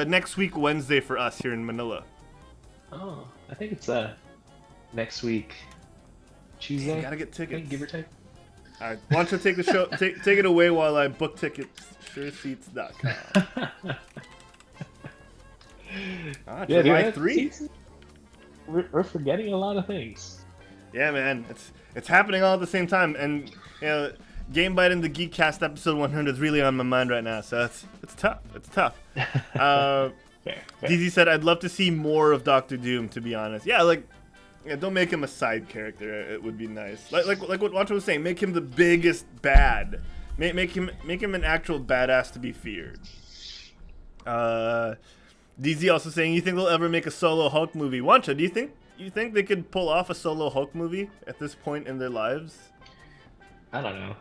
next week Wednesday for us here in Manila. Oh, I think it's next week Tuesday. You gotta get tickets. Give or take. All right, why don't you take the show? Take it away while I book tickets. Sureseats.com. July 3. We're forgetting a lot of things. Yeah, man, it's happening all at the same time, and you know, Game Bite and the Geekcast episode 100 is really on my mind right now, so it's tough. It's tough. Fair. DZ said, "I'd love to see more of Doctor Doom." To be honest, don't make him a side character. It would be nice. Like what Juancho was saying, make him the biggest bad. Make him an actual badass to be feared. DZ also saying, you think they'll ever make a solo Hulk movie? Juancho, do you think they could pull off a solo Hulk movie at this point in their lives? I don't know.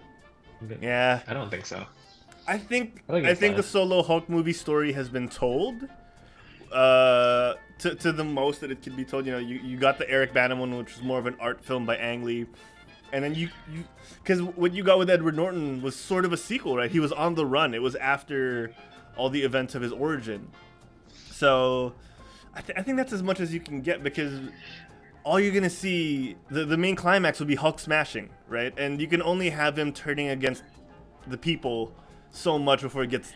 Yeah, I don't think so. I think the solo Hulk movie story has been told to the most that it could be told. You know, you got the Eric Bana one, which was more of an art film by Ang Lee, and then you because what you got with Edward Norton was sort of a sequel, right? He was on the run. It was after all the events of his origin. So I think that's as much as you can get, because all you're gonna see, the main climax will be Hulk smashing, right? And you can only have him turning against the people so much before it's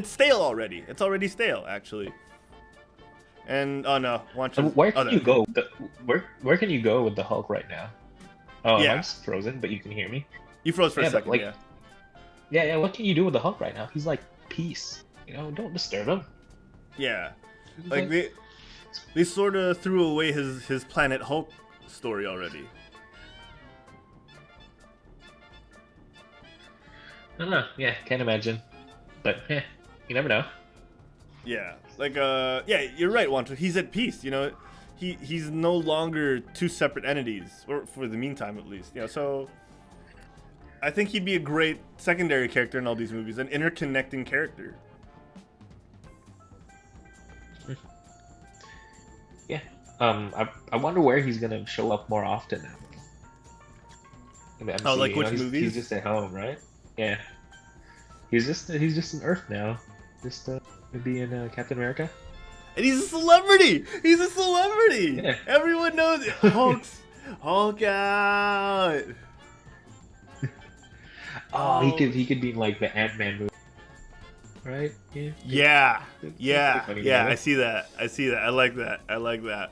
stale already. It's already stale, actually. And oh no, where can you go? Where can you go with the Hulk right now? Oh, yeah. I'm frozen, but you can hear me. You froze for a second, Yeah. What can you do with the Hulk right now? He's like peace. You know, don't disturb him. Yeah, like they sort of threw away his Planet Hulk story already. I don't know. Yeah, can't imagine. But you never know. Yeah, you're right, Juancho. He's at peace. You know, he's no longer two separate entities, or for the meantime at least. You know, so I think he'd be a great secondary character in all these movies, an interconnecting character. Yeah. I wonder where he's gonna show up more often now. In the MCU. Oh, like which movies? He's just at home, right? Yeah. He's just in Earth now. Just be in Captain America. And he's a celebrity. He's a celebrity. Yeah. Everyone knows it. Hulk out. Oh, he could be in like the Ant-Man movie, right? Yeah. Funny, I see that. I like that.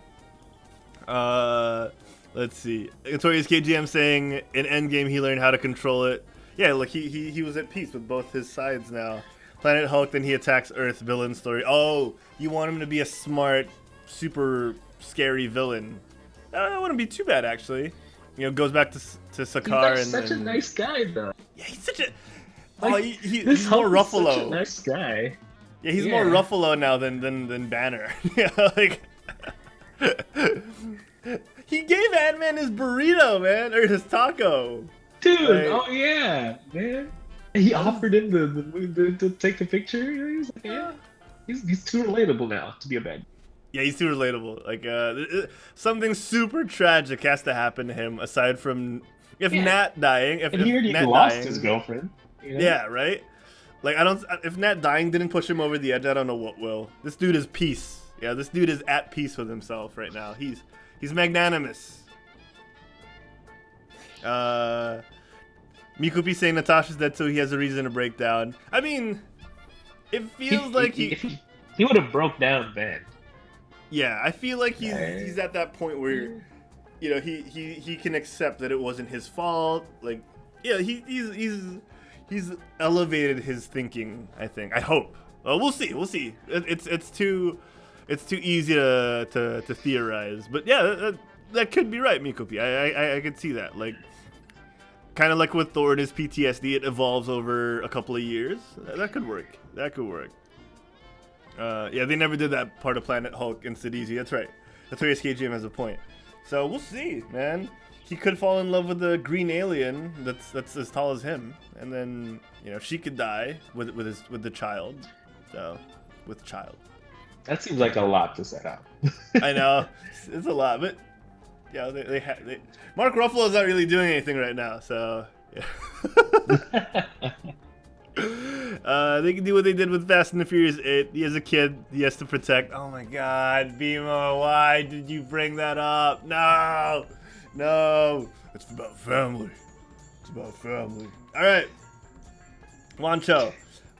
Let's see. Notorious KGM saying in Endgame he learned how to control it. Yeah, look, he was at peace with both his sides now. Planet Hulk, then he attacks Earth, villain story. Oh, you want him to be a smart, super scary villain. That wouldn't be too bad, actually. You know, goes back to Sakaar. He's such a nice guy, though. Yeah, he's such a... Like, he's more Ruffalo. Such a nice guy. Yeah, he's more Ruffalo now than Banner. Yeah, like... He gave Ant-Man his burrito, man, or his taco. Dude, like, oh yeah, man. He offered him to take the picture. He's like, yeah. He's too relatable now to be a bad. Yeah, he's too relatable. Like, something super tragic has to happen to him aside from Nat dying. If he already Nat lost dying, his girlfriend. You know? Yeah, right. Like, if Nat dying didn't push him over the edge, I don't know what will. This dude is peace. Yeah, this dude is at peace with himself right now. He's magnanimous. Mikupi saying Natasha's dead, so he has a reason to break down. I mean, it feels like he would have broke down then. Yeah, I feel like he's at that point where, you know, he can accept that it wasn't his fault. Like, yeah, he's elevated his thinking. I think. I hope. We'll see. We'll see. It's too easy to theorize. But yeah, that could be right, Mikupi. I could see that. Like, kind of like with Thor and his PTSD, it evolves over a couple of years. That could work. That could work. Yeah, they never did that part of Planet Hulk in Sidisi. That's right. That's where SKGM has a point. So we'll see, man. He could fall in love with a green alien that's as tall as him, and then, you know, she could die with the child. So, with child. That seems like a lot to set up. I know, it's a lot, but yeah, Mark Ruffalo's not really doing anything right now, so yeah. They can do what they did with Fast and the Furious 8. He has a kid he has to protect. Oh my God, Bimo, why did you bring that up? No, it's about family. It's about family. All right, Juancho,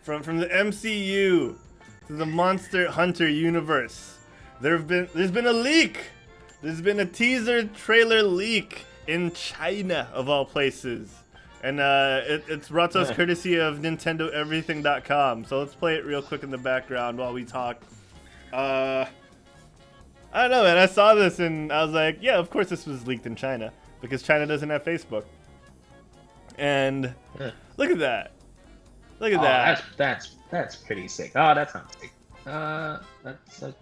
from the MCU to the Monster Hunter universe, there's been a leak. There's been a teaser trailer leak in China, of all places. And it's brought to us courtesy of NintendoEverything.com. So let's play it real quick in the background while we talk. I don't know, man. I saw this and I was like, yeah, of course this was leaked in China. Because China doesn't have Facebook. And look at that. Look at that. That's pretty sick. Oh, that's not sick.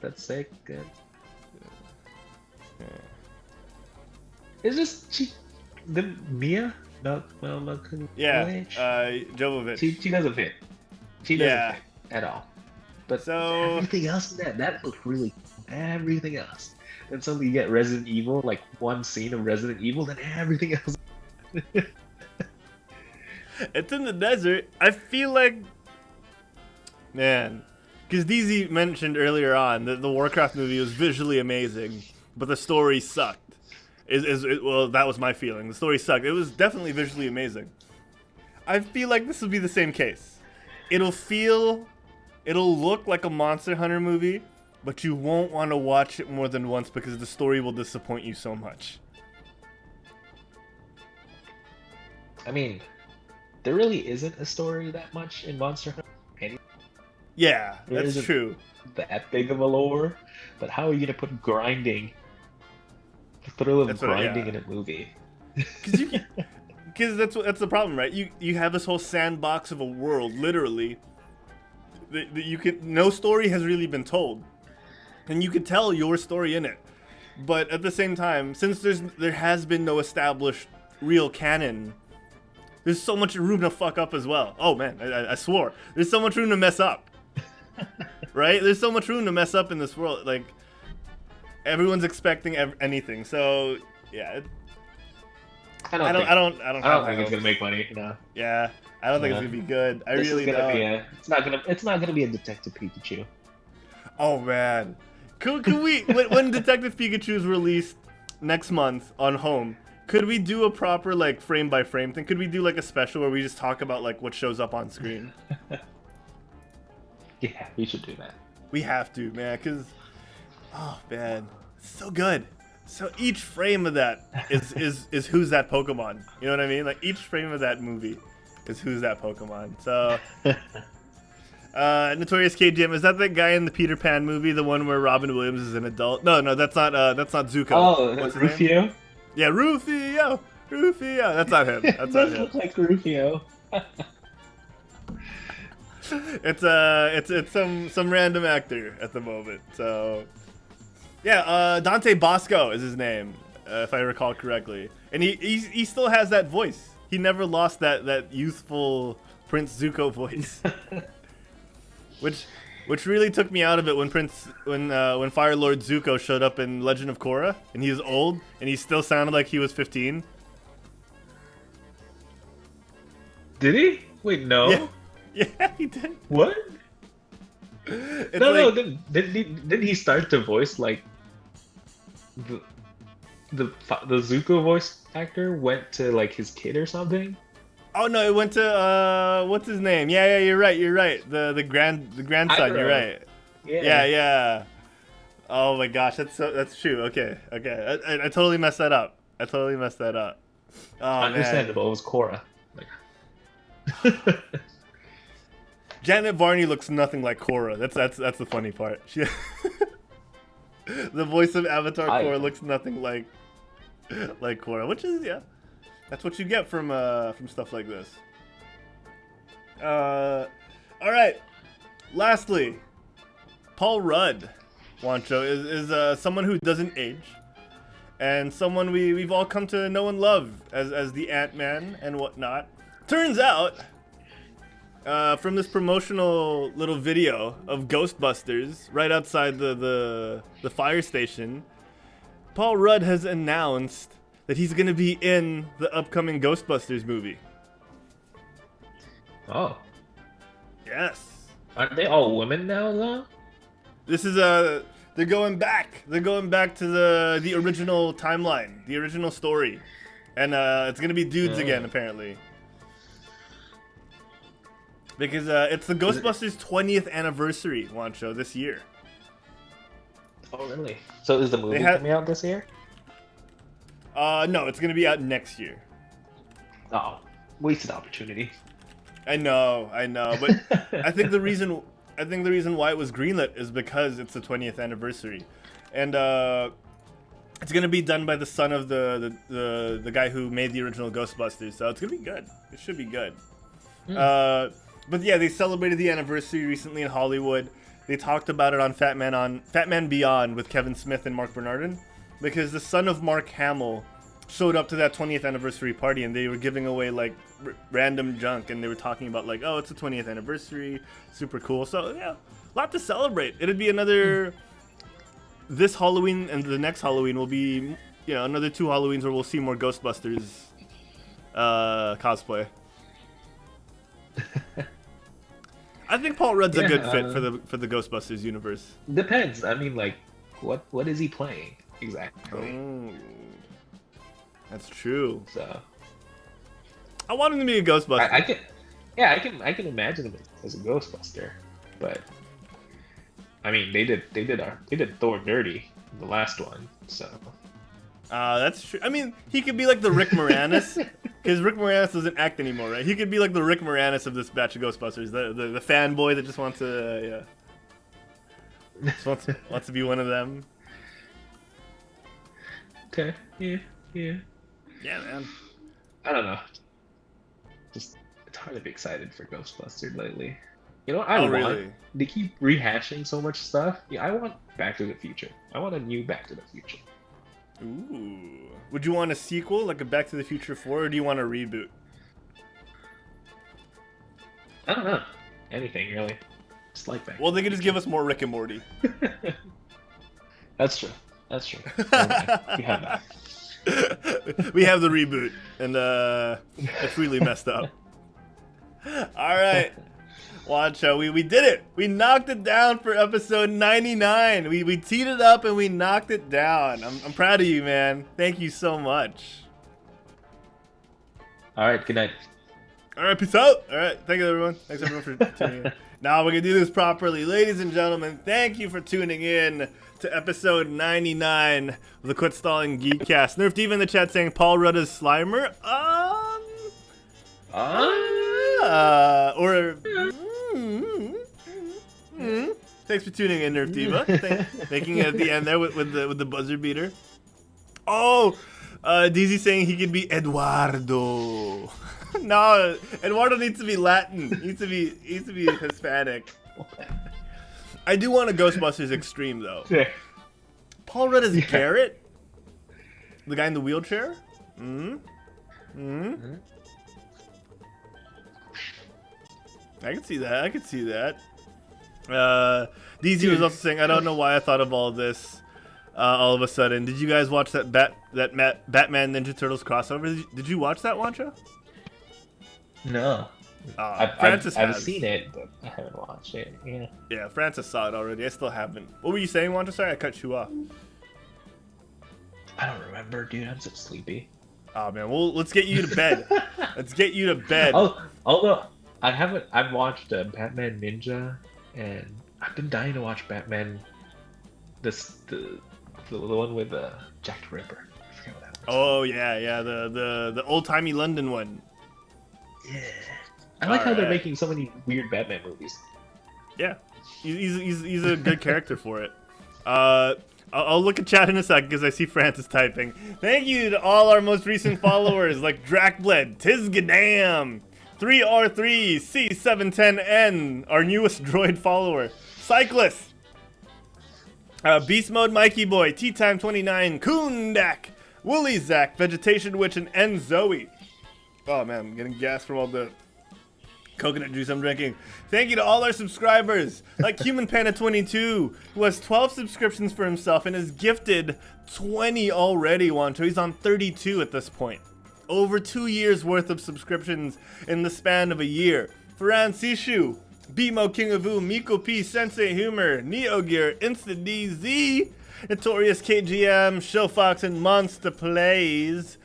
That's sick. Good. Is this the Mia? No, yeah, Jovovich. She doesn't fit. She doesn't fit at all. But so everything else in that looked really. Everything else. Then suddenly you get Resident Evil, like one scene of Resident Evil, then everything else. It's in the desert. I feel like, man, because DZ mentioned earlier on that the Warcraft movie was visually amazing, but the story sucked. Well, that was my feeling. The story sucked. It was definitely visually amazing. I feel like this will be the same case. It'll look like a Monster Hunter movie, but you won't want to watch it more than once because the story will disappoint you so much. I mean, there really isn't a story that much in Monster Hunter. Yeah, that's true. That big of a lore, but how are you gonna put grinding? The thrill of grinding in a movie. Because that's the problem, right? You have this whole sandbox of a world, literally. That no story has really been told, and you could tell your story in it. But at the same time, since there has been no established real canon, there's so much room to fuck up as well. Oh man, I swore. There's so much room to mess up. Right? There's so much room to mess up in this world. Like, everyone's expecting anything, so yeah. I don't think it's gonna make money. No. Yeah, I don't think it's gonna be good. I really don't. It's not gonna be a Detective Pikachu. Oh man, could we when Detective Pikachu is released next month on home? Could we do a proper like frame by frame thing? Could we do like a special where we just talk about like what shows up on screen? Yeah, we should do that. We have to, man, because oh man, it's so good. So each frame of that is who's that Pokemon? You know what I mean? Like each frame of that movie is who's that Pokemon. So, Notorious KGM, is that the guy in the Peter Pan movie, the one where Robin Williams is an adult? No, that's not Zuko. Oh, What's his Rufio? name? Yeah, Rufio. That's not him. That's It not does him. look like Rufio. It's some random actor at the moment. So, yeah, Dante Bosco is his name, if I recall correctly, and he still has that voice. He never lost that youthful Prince Zuko voice, which really took me out of it when Fire Lord Zuko showed up in Legend of Korra, and he was old and he still sounded like he was 15. Did he? Wait, no. Yeah, he did. What? It's No, like, didn't he start to voice like the Zuko voice actor went to like his kid or something? Oh no, it went to what's his name? Yeah, you're right. The grandson. You're right. Yeah. Oh my gosh, that's true. Okay. I totally messed that up. Oh, Understandable. man. It was Korra. Janet Varney looks nothing like Korra. That's the funny part. The voice of Avatar Korra looks nothing like Korra, which is that's what you get from stuff like this. All right. Lastly, Paul Rudd, Juancho, is someone who doesn't age, and someone we've all come to know and love as the Ant-Man and whatnot. Turns out, from this promotional little video of Ghostbusters right outside the fire station, Paul Rudd has announced that he's going to be in the upcoming Ghostbusters movie. Oh. Yes. Aren't they all women now, though? This is they're going back. They're going back to the original timeline, the original story. And it's going to be dudes again, apparently. Because it's the Ghostbusters 20th anniversary, Juancho, this year. Oh, really? So is the movie coming out this year? No, it's going to be out next year. Oh, wasted opportunity. I know, but I think the reason why it was greenlit is because it's the 20th anniversary, and it's gonna be done by the son of the guy who made the original Ghostbusters, so it's gonna be good. It should be good. But yeah, they celebrated the anniversary recently in Hollywood. They talked about it on Fat Man Beyond with Kevin Smith and Mark Bernardin, because the son of Mark Hamill showed up to that 20th anniversary party, and they were giving away like random junk, and they were talking about like, oh, it's the 20th anniversary, super cool. So yeah, a lot to celebrate. It'd be another this Halloween, and the next Halloween will be, another 2 Halloweens where we'll see more Ghostbusters cosplay. I think Paul Rudd's a good fit for the Ghostbusters universe. Depends. I mean, like, what is he playing exactly? Oh, that's true. So I want him to be a Ghostbuster. I can imagine him as a Ghostbuster, but I mean, they did Thor dirty in the last one, so. That's true. I mean, he could be like the Rick Moranis, because Rick Moranis doesn't act anymore, right? He could be like the Rick Moranis of this batch of Ghostbusters, the fanboy that just wants to, wants to be one of them. Okay. Yeah. Yeah, man. I don't know. Just it's hard to be excited for Ghostbusters lately. You know what I want? Really? They keep rehashing so much stuff. Yeah, I want Back to the Future. I want a new Back to the Future. Ooh. Would you want a sequel, like a Back to the Future 4, or do you want a reboot? I don't know. Anything, really. Just like Back. Well, they could just give us more Rick and Morty. That's true. We have that. We have the reboot, and it's really messed up. All right. Juancho, we did it. We knocked it down for episode 99. We teed it up and we knocked it down. I'm proud of you, man. Thank you so much. All right, good night. All right, peace out. All right, thank you, everyone. Thanks, everyone, for tuning in. Now we're going to do this properly. Ladies and gentlemen, thank you for tuning in to episode 99 of the Quit Stalling Geekcast. Nerf Diva in the chat saying Paul Rudd is Slimer. Thanks for tuning in, Nerf Diva. Making it at the end there with the buzzer beater. Oh, DZ saying he could be Eduardo. No, Eduardo needs to be Latin. He needs to be Hispanic. I do want a Ghostbusters Extreme though. Yeah. Paul Rudd is Garrett, the guy in the wheelchair. I can see that. DZ was also saying, I don't know why I thought of all this all of a sudden. Did you guys watch that Batman Ninja Turtles crossover? Did you watch that, Juancho? No. I've seen it, but I haven't watched it. Yeah. Yeah, Francis saw it already. I still haven't. What were you saying, Juancho? Sorry, I cut you off. I don't remember, dude. I'm so sleepy. Oh man, well let's get you to bed. Let's get you to bed. Although I've watched Batman Ninja, and I've been dying to watch Batman. The one with Jack the Ripper. I forget what that was. Oh yeah, the old timey London one. Yeah. I like how they're making so many weird Batman movies. Yeah, he's a good character for it. I'll look at chat in a second because I see Francis typing. Thank you to all our most recent followers like Drakbled, Tizgadam, 3R3, C710N, our newest droid follower, Cyclist, Beast Mode Mikey Boy, Tea Time 29, Koondak, Wooly Zach, Vegetation Witch, and N Zoe. Oh man, I'm getting gas from all the coconut juice I'm drinking. Thank you to all our subscribers, like Human Panda 22, who has 12 subscriptions for himself and has gifted 20 already, Juancho. He's on 32 at this point. Over 2 years worth of subscriptions in the span of a year. Ferran Sishu, Bimo King of Wu, Miko P, Sensei Humor, Neogear, InstaDZ, Notorious KGM, Showfox, and Monster Plays.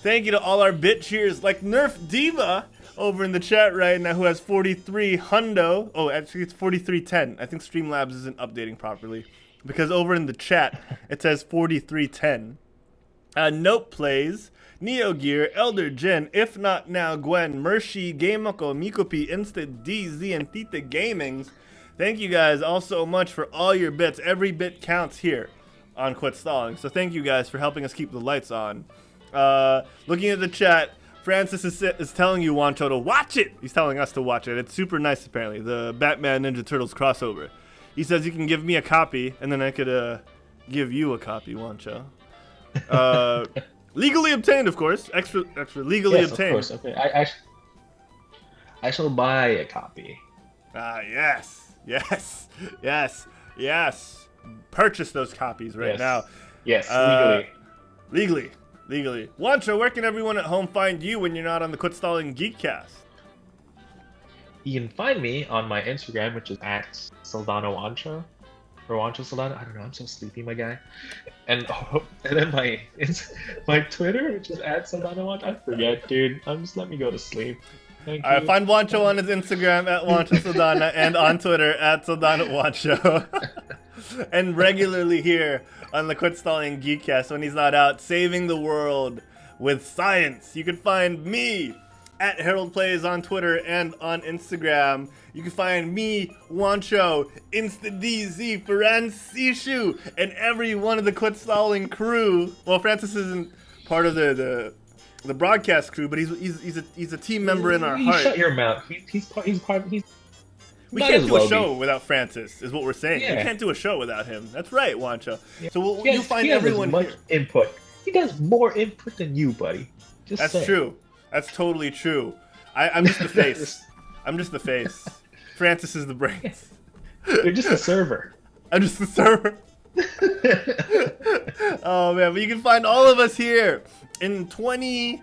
Thank you to all our bit cheers like Nerf Diva over in the chat right now, who has 43 hundo. Oh, actually it's 4310. I think Streamlabs isn't updating properly because over in the chat it says 4310. Note Plays, Neogear, Elder Jen, If Not Now, Gwen, Mershi, Gamoko, Mikopi, InstaDZ, and Theta Gamings. Thank you guys all so much for all your bits. Every bit counts here on Quit Stalling. So thank you guys for helping us keep the lights on. Looking at the chat, Francis is telling you, Juancho, to watch it. He's telling us to watch it. It's super nice, apparently. The Batman Ninja Turtles crossover. He says you can give me a copy, and then I could give you a copy, Juancho. Legally obtained, of course. Extra legally obtained. Of course. Okay. I shall buy a copy. Yes. Purchase those copies right now. Yes, legally. Legally. Juancho, where can everyone at home find you when you're not on the Quit Stalling Geekcast? You can find me on my Instagram, which is @Saldana Juancho, or Juancho Saldana. I don't know. I'm so sleepy, my guy. And then my Twitter, which is @Saldana Juancho. I forget, dude. Just let me go to sleep. Thank you. Find Juancho on his Instagram @Juancho Saldana and on Twitter @Saldana Juancho. And regularly here on the Quit Stalling Geekcast when he's not out saving the world with science. You can find me at Herald Plays on Twitter and on Instagram. You can find me, Juancho, InstaDZ, Ferran Sishu, and every one of the Quit Stalling crew. Well, Francis isn't part of the broadcast crew, but he's a team member in our heart. Shut your mouth. He's part. We can't do a show without Francis, is what we're saying. Yeah. We can't do a show without him. That's right, Juancho. Yeah. So you'll find everyone much here. Input. He does more input than you, buddy. That's true. That's totally true. I'm just the face. I'm just the face. Francis is the brains. You're just a server. I'm just the server. Oh man, but you can find all of us here in 20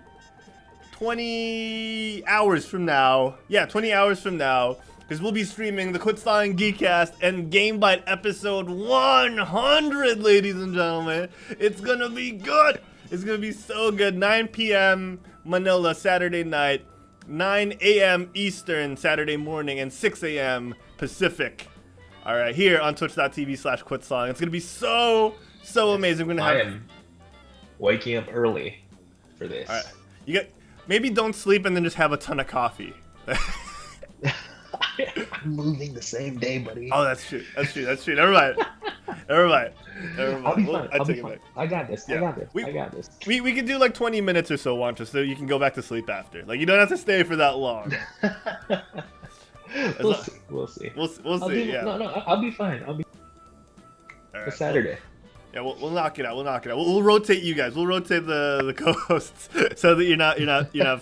hours from now. Yeah, 20 hours from now. Because we'll be streaming the Quit Stalling Geekcast and Game Bite episode 100, ladies and gentlemen. It's going to be good. It's going to be so good. 9 p.m. Manila Saturday night, 9 a.m. Eastern Saturday morning, and 6 a.m. Pacific. All right, here on twitch.tv/quitstalling. It's going to be so amazing. We're going to have... I am waking up early for this. All right. Maybe don't sleep and then just have a ton of coffee. not moving the same day, buddy. Oh, that's true. Never mind. I'll be fine. I I'll be take it fine. back. I got this. Yeah. I got this. We- I got this. We could do like 20 minutes or so, Juancho, so you can go back to sleep after. Like, you don't have to stay for that long. We'll see. We'll see. We'll see. Yeah. No, I'll be fine. I'll be. All right. It's Saturday. Yeah, we'll knock it out. We'll rotate you guys. We'll rotate the co-hosts so that you're not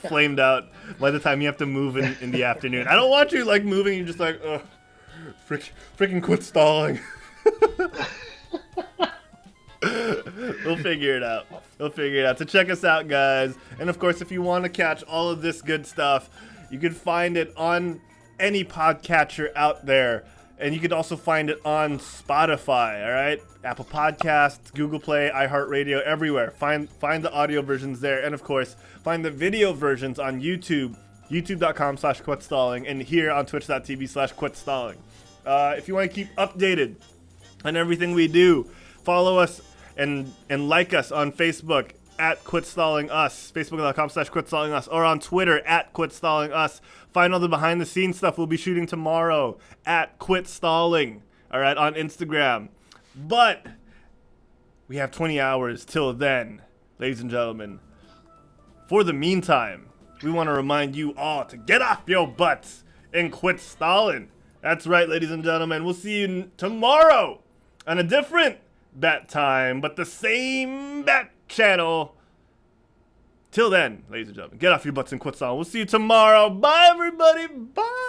flamed out by the time you have to move in the afternoon. I don't want you like moving. You're just like, ugh, freaking quit stalling. We'll figure it out. So check us out, guys. And of course, if you want to catch all of this good stuff, you can find it on any podcatcher out there. And you can also find it on Spotify, all right? Apple Podcasts, Google Play, iHeartRadio, everywhere. Find the audio versions there. And, of course, find the video versions on YouTube, youtube.com/quitstalling, and here on twitch.tv/quitstalling. If you want to keep updated on everything we do, follow us and like us on Facebook at QuitStallingUs, facebook.com/QuitStallingUs, or on Twitter at QuitStallingUs. Find all the behind-the-scenes stuff we'll be shooting tomorrow at QuitStalling, all right, on Instagram. But we have 20 hours till then, ladies and gentlemen. For the meantime, we want to remind you all to get off your butts and quit stalling. That's right, ladies and gentlemen. We'll see you tomorrow on a different bat time, but the same bat channel. Till then, ladies and gentlemen, get off your butts and quit stalling. We'll see you tomorrow. Bye, everybody. Bye.